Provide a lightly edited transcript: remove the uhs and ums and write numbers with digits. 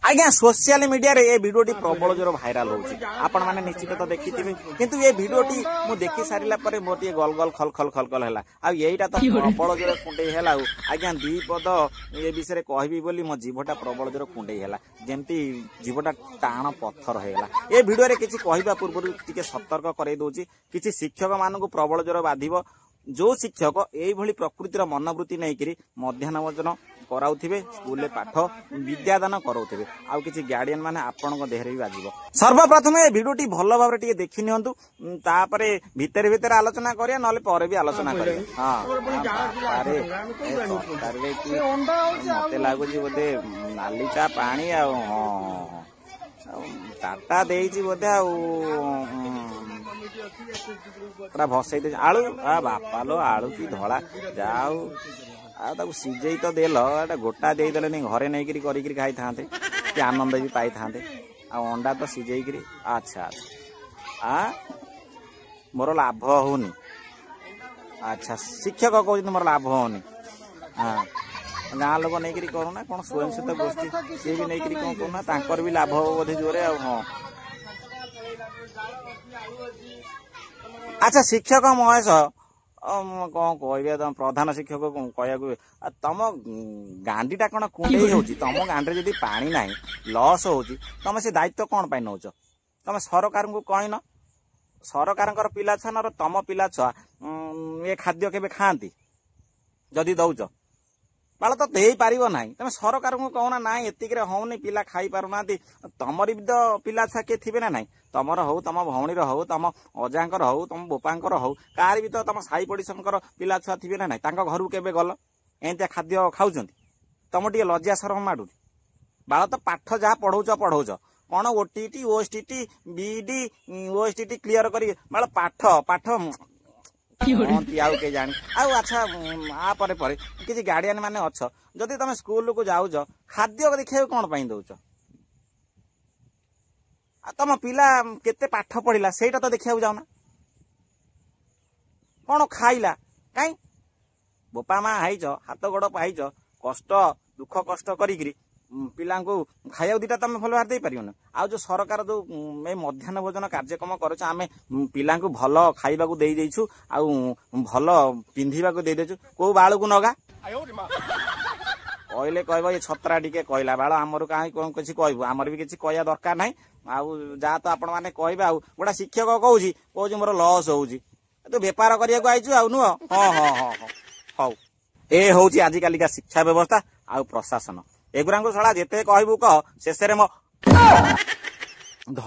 आज्ञा social media रे ये वीडियोटी प्रबल जोर भाइराल होउछि आपण माने निश्चित तो देखिथिबे किंतु ये वीडियोटी मु देखि सारिला परे मोर टिए गल गल खल खल खल खल हैला आ एईटा तो प्रबल जोर कुंडे हैला आज्ञा दी पद ये विषय कहबी बोली मो जीवटा प्रबल जोर कुंडे हैला जेमती जीवटा टाण पत्थर हैला ए वीडियो रे किछि कहबा पूर्व टिके सतर्क करै दोछि किछि शिक्षक मानकु प्रबल जोर बाधिबो जो शिक्षक यही प्रकृतिर मनोवृत्ति नहीं मध्याह्न भोजन कराउथिबे स्कूल ले पाठ विद्यादान कराउथिबे आउ किछि गार्डियन माने आपन को देहरे भी बाजिबो। सर्वप्रथम ए वीडियोटी भल भाव रे देखि नियंतु तापरे भितर भितर आलोचना करिया नले परे भी आलोचना करिया। हां अरे करले कि मते लागुची बोधे नाली चा पानी आ टाटा देइची बोधे आ पूरा भसई दे आलू आ बापा लो आलू की धड़ा जाऊ आ सीझे तो देल एटा गोटा दे देले घरे नहीं करी खाई थांते कि आनंद भी पाई थांते आ अंडा तो सीझे अच्छा अच्छा आ मोर लाभ होनी अच्छा शिक्षक कहते मोर लाभ होनी। हाँ गाँ लोक नहीं करूना कौन स्वयं सहित गोष्ठी सी भी नहीं कौन करूना तांकर भी लाभ हो बोधे जोरे आ हाँ। अच्छा शिक्षक महेश कौन कह तुम प्रधान शिक्षक कहया तुम गांडीटा कौन कुंडे हो तुम गांडी जदि पानी ना लॉस हो तुम से दायित्व कौन पाई नौच तुम सरकार को कहन सरकार पिला छुआ तुम पिला छुआ ये खाद्य केबे खाती जदि दौच बाल तो दे पार ना तुम सरकार को कहना ना एतिक होनी पिला खाई पारना तुमर भी तो पिला छुआ किए थे ना तमर हो तुम भौणीर हो तुम अजांकर हो तुम बोपांकर हो कार भी तो तुम साई पड़ोशंकर पिला छुआ थे ना घर को केबे गल एंतिया खाद्य खाऊं तुम टे लज्जा शरम माडू बाल तो पाठ जहाँ पढ़ौच कौन OTT OSTT BD OSTT clear कर बाल पाठ पाठ आउ के जानी आउ अच्छा आ परे परे किसी गार्डियन माने अच्छ जदि तुम स्कूल को जाऊच खाद्य देखिए कौन पाई दौच तुम पिला केते पाठ पढ़िला सेटा तो देखिया जाऊना कौन खाइला कहीं बोपा माँ हाइच हाथ गोड़ पाइच कष्ट दुख कष्ट करी पिला खाया दीटा तुम भल भाव दे पार ना आ जो सरकार जो मध्याह्न भोजन कार्यक्रम करुच आम पिला भल खाइबा दे देछु आ भल पिंधिबा दे देछु को बाल को नगा कहले कह ये छतरा टिके कहला बाल आमर कहीं कौन किसी कहबू आमर भी किसी कहया दरकार ना आउ जा तो आपण मैंने कह गोटा शिक्षक कहूँ मोर लॉस हो तू बेपार करने आईचु आ नुह हाँ हाँ हाँ हाँ हौ ए हूँ आजिकालिका शिक्षा व्यवस्था आउ प्रशासन एगुरा को छड़ा जिते कहबू कह शेष में ध